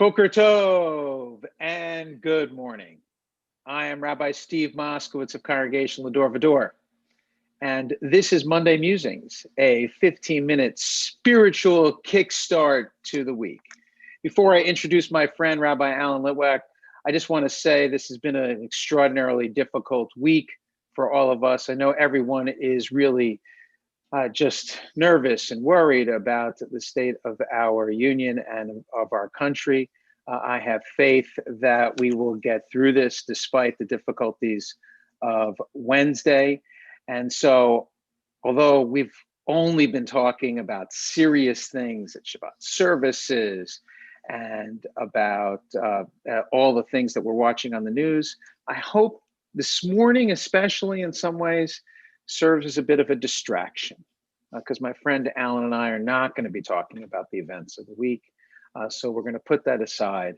Boker Tov and good morning. I am Rabbi Steve Moskowitz of Congregation Lador Vador, and this is Monday Musings, a 15-minute spiritual kickstart to the week. Before I introduce my friend Rabbi Alan Litwak, I just want to say this has been an extraordinarily difficult week for all of us. I know everyone is really just nervous and worried about the state of our union and of our country. I have faith that we will get through this despite the difficulties of Wednesday. And so, although we've only been talking about serious things at Shabbat services and about all the things that we're watching on the news, I hope this morning, especially in some ways, serves as a bit of a distraction, because my friend Alan and I are not going to be talking about the events of the week. So we're going to put that aside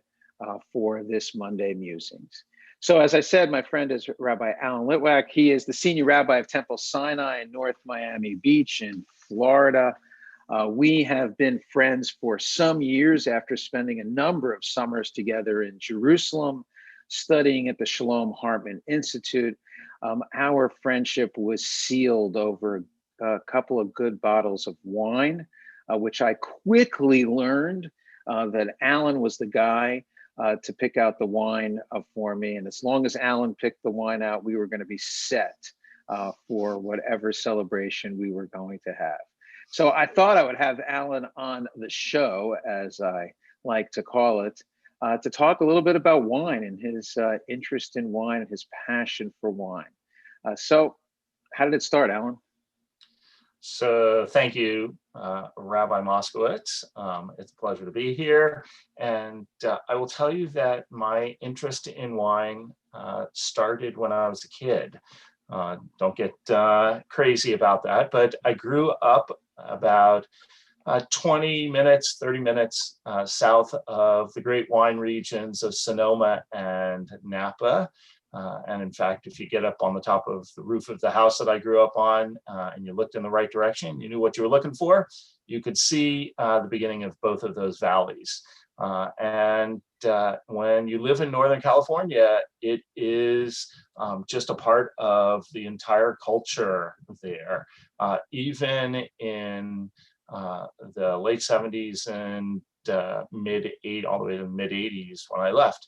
for this Monday Musings. So as I said, my friend is Rabbi Alan Litwak. He is the senior rabbi of Temple Sinai in North Miami Beach in Florida. We have been friends for some years after spending a number of summers together in Jerusalem, studying at the Shalom Hartman Institute. Our friendship was sealed over a couple of good bottles of wine, which I quickly learned that Alan was the guy to pick out the wine for me. And as long as Alan picked the wine out, we were going to be set for whatever celebration we were going to have. So I thought I would have Alan on the show, as I like to call it, to talk a little bit about wine and his interest in wine and his passion for wine. So how did it start, Alan? So thank you, Rabbi Moskowitz. It's a pleasure to be here. And I will tell you that my interest in wine started when I was a kid. Don't get crazy about that, but I grew up about 20 minutes, 30 minutes south of the great wine regions of Sonoma and Napa. And in fact, if you get up on the top of the roof of the house that I grew up on and you looked in the right direction, you knew what you were looking for, you could see the beginning of both of those valleys. And when you live in Northern California, it is just a part of the entire culture there. Even in the late 70s and all the way to the mid 80s when I left.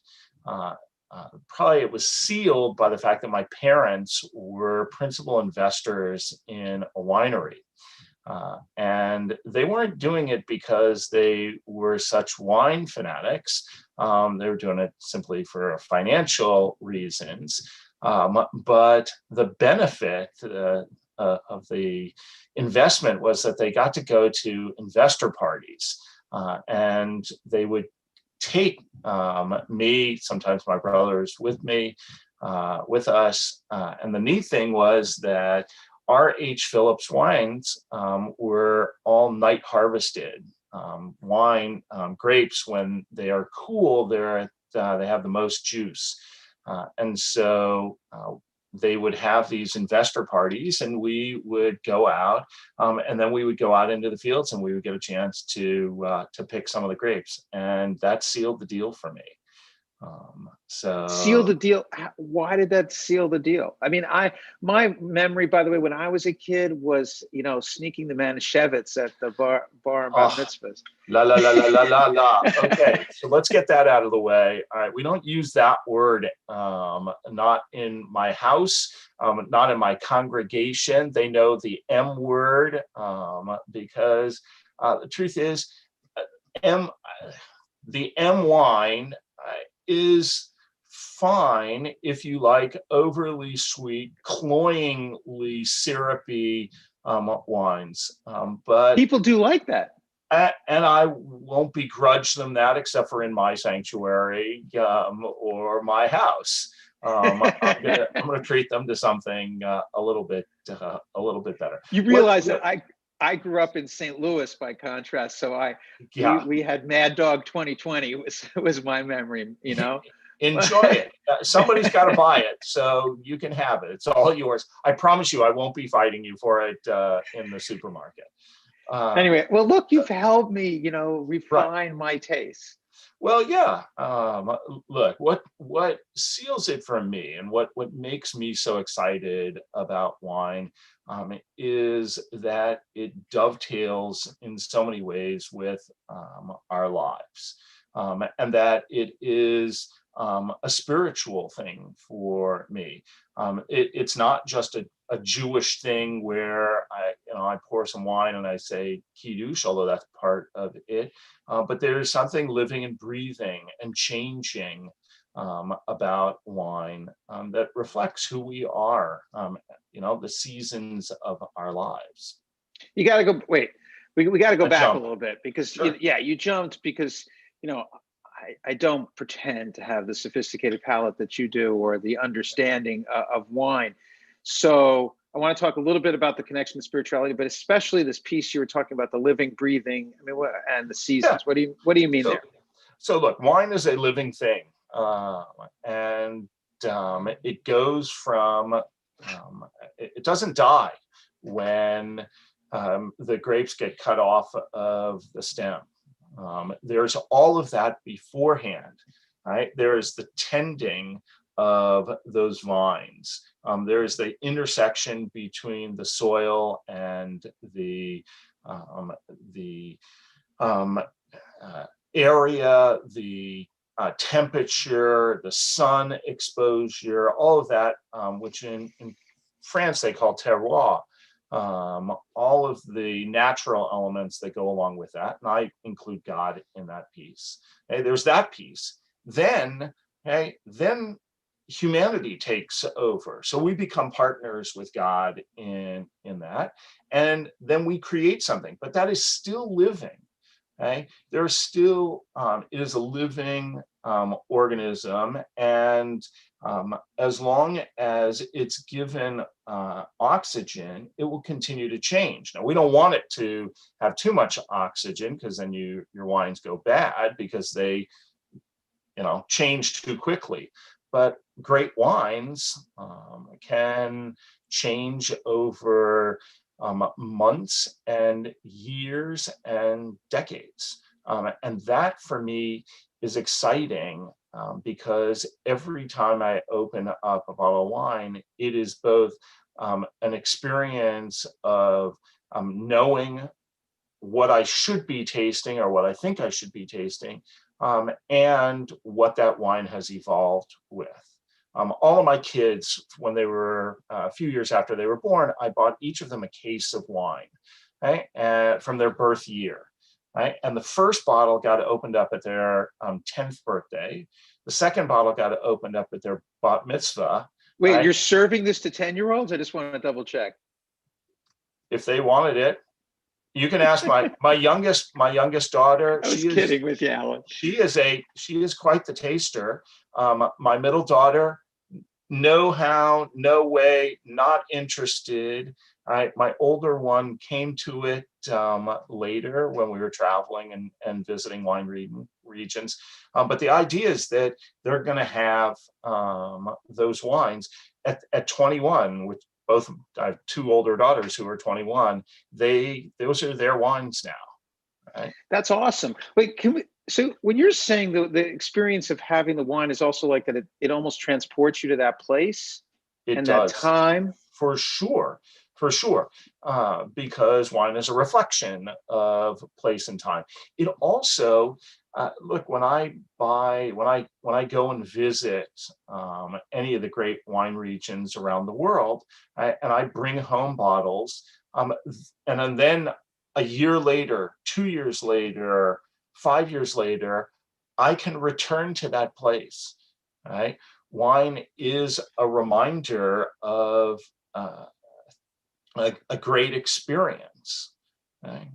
Probably it was sealed by the fact that my parents were principal investors in a winery. And they weren't doing it because they were such wine fanatics. They were doing it simply for financial reasons. But the benefit of the investment was that they got to go to investor parties. And they would take me, sometimes my brothers with me, with us. And the neat thing was that R.H. Phillips wines were all night harvested. Wine, grapes, when they are cool, they have the most juice. And so they would have these investor parties and we would go out and then we would go out into the fields and we would get a chance to pick some of the grapes, and that sealed the deal for me. So seal the deal. Why did that seal the deal? I mean, my memory, by the way, when I was a kid was, sneaking the Manischewitz at the bar and bar mitzvahs. La la la la la la la. Okay, so let's get that out of the way. All right, we don't use that word, not in my house, not in my congregation. They know the M word because the truth is, the M wine is fine if you like overly sweet, cloyingly syrupy wines. But people do like that. And I won't begrudge them that, except for in my sanctuary or my house. I'm gonna treat them to something a little bit better. You realize that I grew up in St. Louis, by contrast, so we had Mad Dog 2020 was my memory, Enjoy it. Somebody's got to buy it, so you can have it. It's all yours. I promise you, I won't be fighting you for it in the supermarket. Anyway, well, look, you've helped me, refine my taste. Well, yeah. Look, what seals it for me, and what makes me so excited about wine, is that it dovetails in so many ways with our lives, and that it is a spiritual thing for me. It's not just a Jewish thing where I pour some wine and I say kiddush, although that's part of it. But there's something living and breathing and changing about wine that reflects who we are, the seasons of our lives. You got to go. Wait, we got to go A back a jump. little bit because Sure. yeah, you jumped because you know I don't pretend to have the sophisticated palate that you do or the understanding of wine. So I want to talk a little bit about the connection to spirituality, but especially this piece you were talking about, the living, breathing. I mean, and the Yeah. seasons. What do you mean So, there? so look, wine is a living thing, and it goes from, it doesn't die when the grapes get cut off of the stem. There's all of that beforehand, right? There is the tending of those vines. There is the intersection between the soil and the um, area, the temperature, the sun exposure, all of that, which in France they call terroir, all of the natural elements that go along with that. And I include God in that piece. Okay, there's that piece. Then humanity takes over. So we become partners with God in that. And then we create something, but that is still living. Okay, there's still it is a living organism, and as long as it's given oxygen, it will continue to change. Now, we don't want it to have too much oxygen because then your wines go bad because they change too quickly. But great wines can change over months and years and decades. And that for me is exciting because every time I open up a bottle of wine, it is both an experience of knowing what I should be tasting or what I think I should be tasting, and what that wine has evolved with. All of my kids, when they were a few years after they were born, I bought each of them a case of wine, right, from their birth year. Right? And the first bottle got opened up at their 10th birthday. The second bottle got opened up at their bat mitzvah. Wait, Right? you're serving this to 10-year-olds? I just want to double check. If they wanted it. You can ask my youngest daughter. I was kidding with you, Alan. She is quite the taster. My middle daughter, no how, no way, not interested. My older one came to it later when we were traveling and visiting wine regions. But the idea is that they're going to have those wines at 21, which both I have two older daughters who are 21. Those are their wines now. Right? That's awesome. Wait, so when you're saying the experience of having the wine is also like that, it almost transports you to that place It and that does, time? for sure, because wine is a reflection of place and time. It also, look, when I go and visit any of the great wine regions around the world, and I bring home bottles, and then a year later, 2 years later, 5 years later, I can return to that place. Right? Wine is a reminder of a great experience. Right?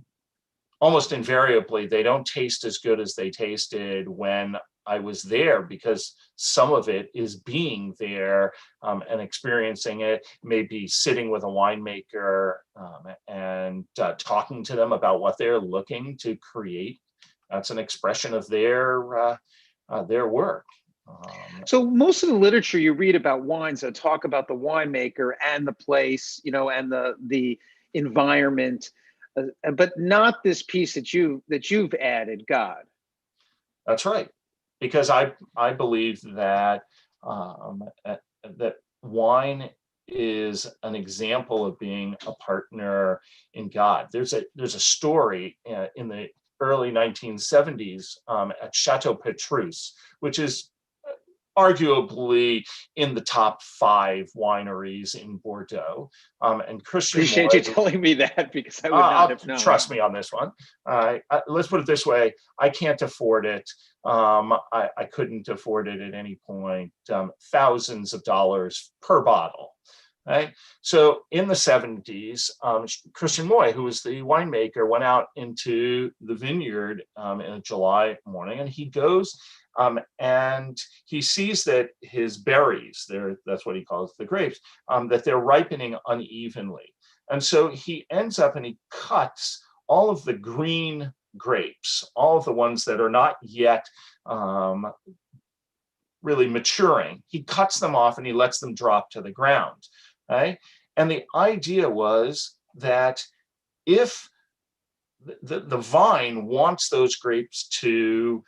Almost invariably, they don't taste as good as they tasted when I was there, because some of it is being there and experiencing it, maybe sitting with a winemaker and talking to them about what they're looking to create. That's an expression of their work. So most of the literature you read about wines that talk about the winemaker and the place, and the environment, but not this piece that you've added, God. That's right, because I believe that that wine is an example of being a partner in God. There's a story in the early 1970s at Chateau Petrus, which is arguably in the top 5 wineries in Bordeaux. And Christian Appreciate you Moy, telling me that, because I would not have known. trust me on this one. Let's put it this way: I can't afford it. I couldn't afford it at any point. Thousands of dollars per bottle. Right. So in the 70s, Christian Moy, who was the winemaker, went out into the vineyard in a July morning, and he goes and he sees that his berries, that's what he calls the grapes, that they're ripening unevenly. And so he ends up and he cuts all of the green grapes, all of the ones that are not yet really maturing. He cuts them off and he lets them drop to the ground. Right? And the idea was that if the vine wants those grapes to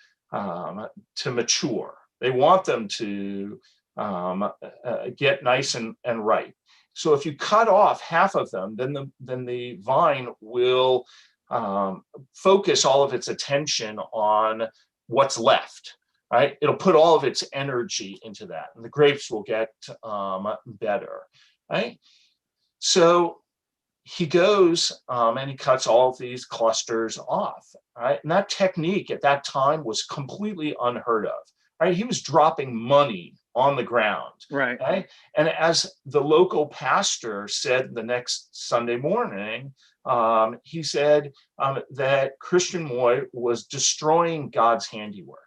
mature, they want them to get nice and ripe. So if you cut off half of them, then the vine will focus all of its attention on what's left. Right? It'll put all of its energy into that, and the grapes will get better. Right? So he goes and he cuts all of these clusters off. Right? And that technique at that time was completely unheard of. Right? He was dropping money on the ground. Right. Right? And as the local pastor said the next Sunday morning, he said that Christian Moy was destroying God's handiwork.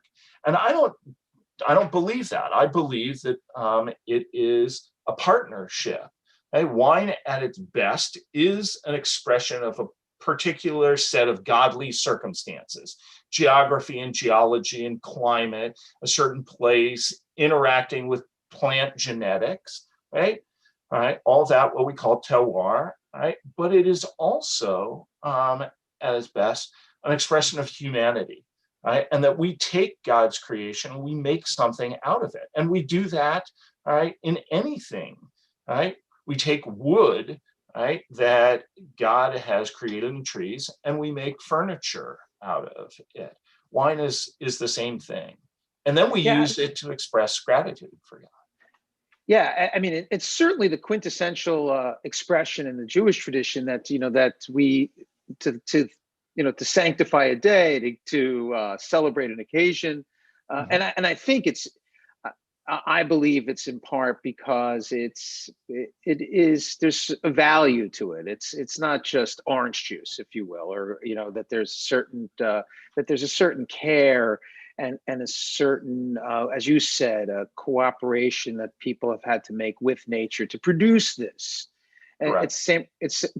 And I don't believe that. I believe that it is a partnership. Okay? Wine at its best is an expression of a particular set of godly circumstances: geography and geology and climate, a certain place, interacting with plant genetics, right? All right, all that what we call terroir, right? But it is also, at its best, an expression of humanity. Right? And that we take God's creation, we make something out of it. And we do that, right, in anything. Right? We take wood, right, that God has created in trees, and we make furniture out of it. Wine is the same thing. And then we use it to express gratitude for God. Yeah, I mean, it's certainly the quintessential expression in the Jewish tradition that, that we to sanctify a day, to celebrate an occasion, and I think I believe it's in part because it is, there's a value to it. It's not just orange juice, if you will, or that there's a certain care and a certain, as you said, a cooperation that people have had to make with nature to produce this. And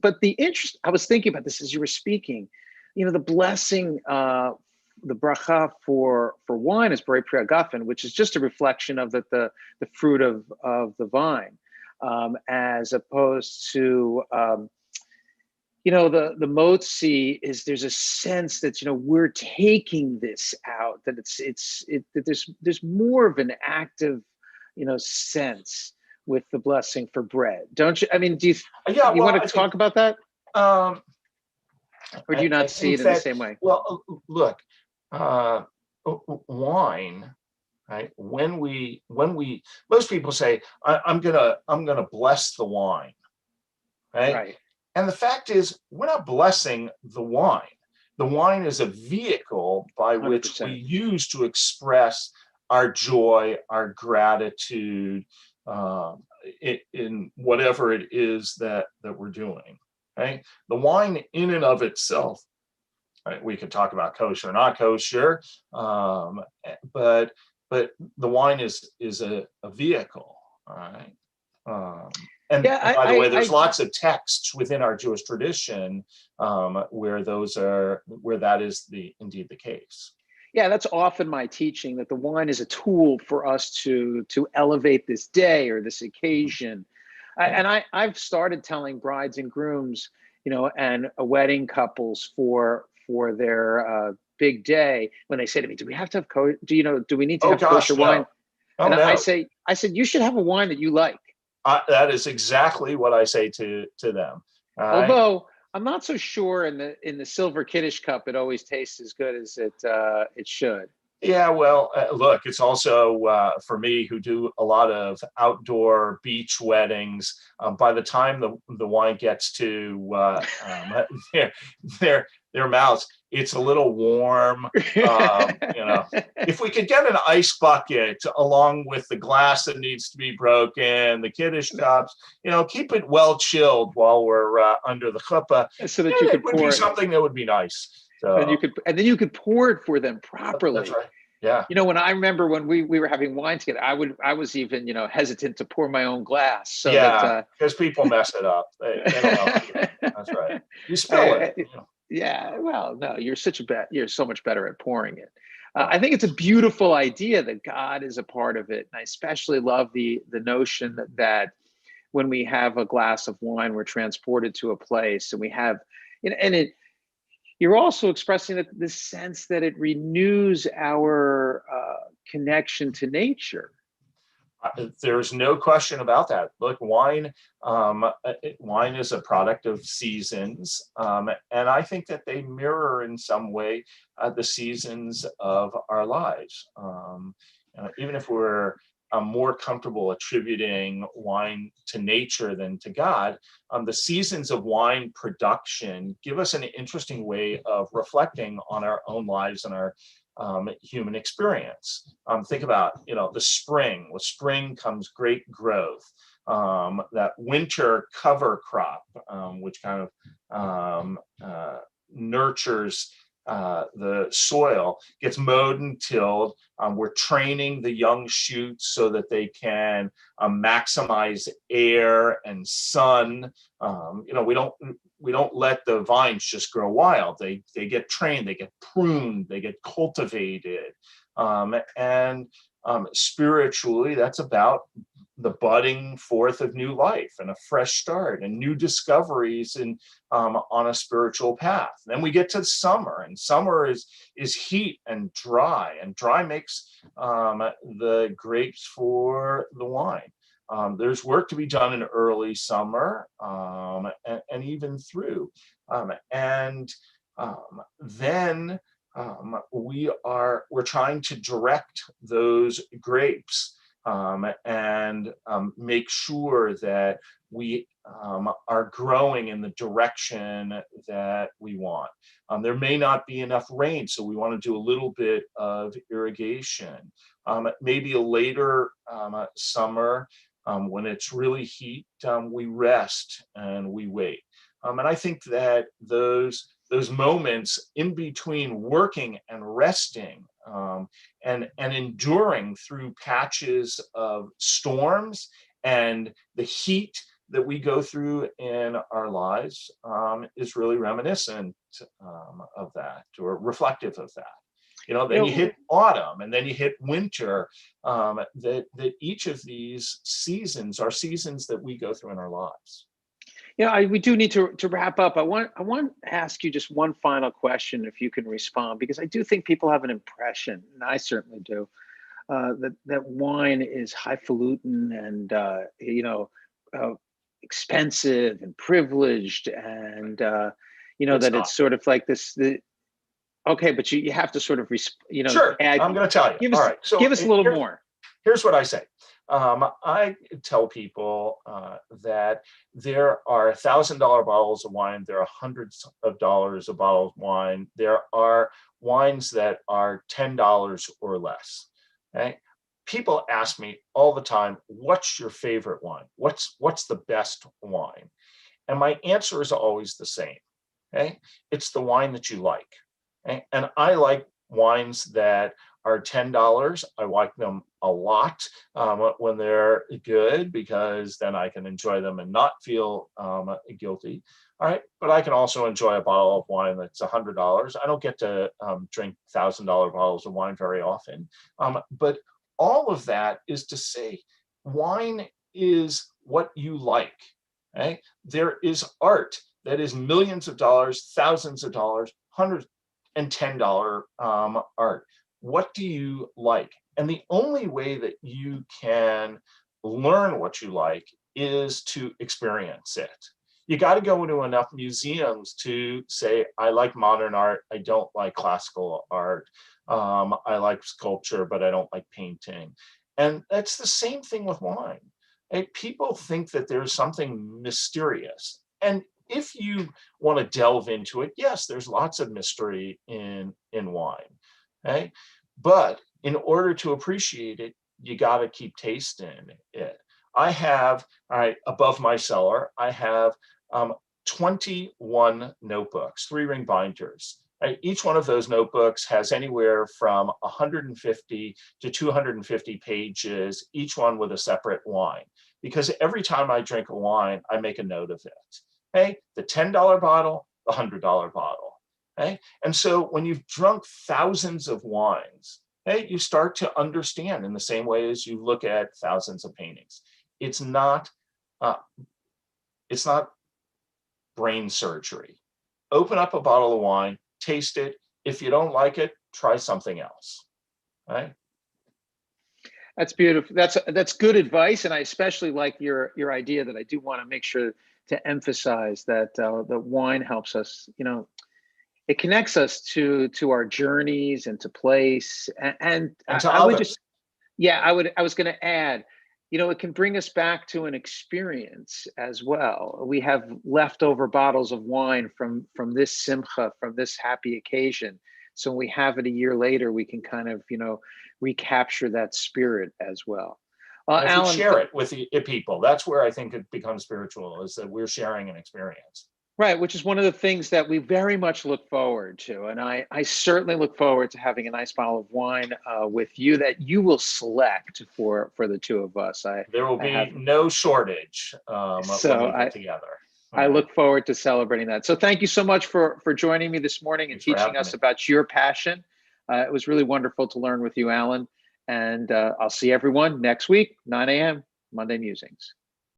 but the interest, I was thinking about this as you were speaking, the blessing, the bracha for wine is Borei Pri Hagafen, which is just a reflection of the fruit of the vine, as opposed to the motzi is, there's a sense that we're taking this out, that that there's more of an active sense with the blessing for bread, don't you? I mean, do you want to talk about that? Or do you not see it in the same way? Well, look, wine, right? When we most people say, I'm gonna bless the wine, right? Right. And the fact is, we're not blessing the wine. The wine is a vehicle by which 100%. we use to express our joy, our gratitude, in whatever it is that we're doing. Right? The wine in and of itself, right? We could talk about kosher, not kosher, but the wine is a vehicle, right? And by the way, there's lots of texts within our Jewish tradition where that is indeed the case. Yeah, that's often my teaching, that the wine is a tool for us to elevate this day or this occasion. I've started telling brides and grooms, and wedding couples for their big day when they say to me, do we have to have do we need to Oh have kosher gosh, wine? no. Oh And I no. said, you should have a wine that you like. That is exactly what I say to them. All right. Although I'm not so sure in the silver Kiddush cup, it always tastes as good as it should. Yeah, well, look, it's also for me who do a lot of outdoor beach weddings. By the time the wine gets to their their mouths, it's a little warm. You know, if we could get an ice bucket along with the glass that needs to be broken, the Kiddush cups, keep it well chilled while we're under the chuppah, So that you it could would be pour it, something that would be nice. and So then you could pour it for them that's properly. right. Yeah. When I remember when we were having wine together, I was even hesitant to pour my own glass so Yeah, that because people mess it up. They don't know how to do it. That's right. You spill it. I, yeah, well, no, you're so much better at pouring it. I Well, think it's a beautiful idea that God is a part of it, and I especially love the notion that when we have a glass of wine, we're transported to a place, and we have, and it. You're also expressing that the sense that it renews our connection to nature. there's no question about that. Look, wine is a product of seasons, and I think that they mirror in some way the seasons of our lives. Even if we're more comfortable attributing wine to nature than to God, the seasons of wine production give us an interesting way of reflecting on our own lives and our human experience. Think about, the spring. With spring comes great growth. That winter cover crop, which kind of nurtures the soil, gets mowed and tilled. We're training the young shoots so that they can maximize air and sun. We don't let the vines just grow wild. They get trained, they get pruned, they get cultivated, and spiritually, that's about the budding forth of new life and a fresh start and new discoveries on a spiritual path. Then we get to summer, and summer is heat and dry makes the grapes for the wine. There's work to be done in early summer, and even through, and then we're trying to direct those grapes, and make sure that we are growing in the direction that we want. There may not be enough rain, so we want to do a little bit of irrigation. Maybe a later summer, when it's really heat, we rest and we wait. And I think that those moments in between working and resting, and enduring through patches of storms and the heat that we go through in our lives, is really reminiscent of that, or reflective of that. Then you hit autumn, and then you hit winter. That each of these seasons are seasons that we go through in our lives. We do need to wrap up. I want to ask you just one final question, if you can respond, because I do think people have an impression, and I certainly do, that wine is highfalutin and expensive and privileged, and that it's sort of like this. Okay, but you have to sort of Sure, add. I'm going to tell you. All right, so give us a little more. Here's what I say. I tell people that there are $1,000 bottles of wine. There are hundreds of dollars a bottle of wine. There are wines that are $10 or less. Okay? People ask me all the time, "What's your favorite wine? What's the best wine?" And my answer is always the same. Okay? It's the wine that you like. Okay? And I like wines that are $10. I like them a lot when they're good, because then I can enjoy them and not feel guilty. All right, but I can also enjoy a bottle of wine that's $100. I don't get to drink $1,000 bottles of wine very often, but all of that is to say, wine is what you like. Okay? There is art that is millions of dollars, thousands of dollars, hundreds, and $10 art. What do you like? And the only way that you can learn what you like is to experience it. You got to go into enough museums to say, I like modern art, I don't like classical art, I like sculpture, but I don't like painting. And that's the same thing with wine. And people think that there's something mysterious. And if you want to delve into it, yes, there's lots of mystery in wine. Okay? But in order to appreciate it, you got to keep tasting it. I have, all right, above my cellar, I have 21 notebooks, 3-ring binders. Right? Each one of those notebooks has anywhere from 150 to 250 pages, each one with a separate wine. Because every time I drink a wine, I make a note of it. Okay? The $10 bottle, the $100 bottle. Okay? And so when you've drunk thousands of wines, okay, you start to understand in the same way as you look at thousands of paintings. It's not brain surgery. Open up a bottle of wine, taste it. If you don't like it, try something else. Right? That's beautiful. That's good advice, and I especially like your idea that I do want to make sure to emphasize that the wine helps us. You know, it connects us to our journeys and to place, and to I would others. just, yeah, I was going to add, you know, it can bring us back to an experience as well. We have leftover bottles of wine from this simcha, from this happy occasion. So when we have it a year later, we can kind of, you know, recapture that spirit as well. If we Alan, share it with the people, that's where I think it becomes spiritual, is that we're sharing an experience. right, which is one of the things that we very much look forward to. And I certainly look forward to having a nice bottle of wine with you that you will select for the two of us. There will be no shortage when we get together. I look forward to celebrating that. So thank you so much for joining me this morning and teaching us about your passion. It was really wonderful to learn with you, Alan. And I'll see everyone next week, 9 a.m., Monday Musings.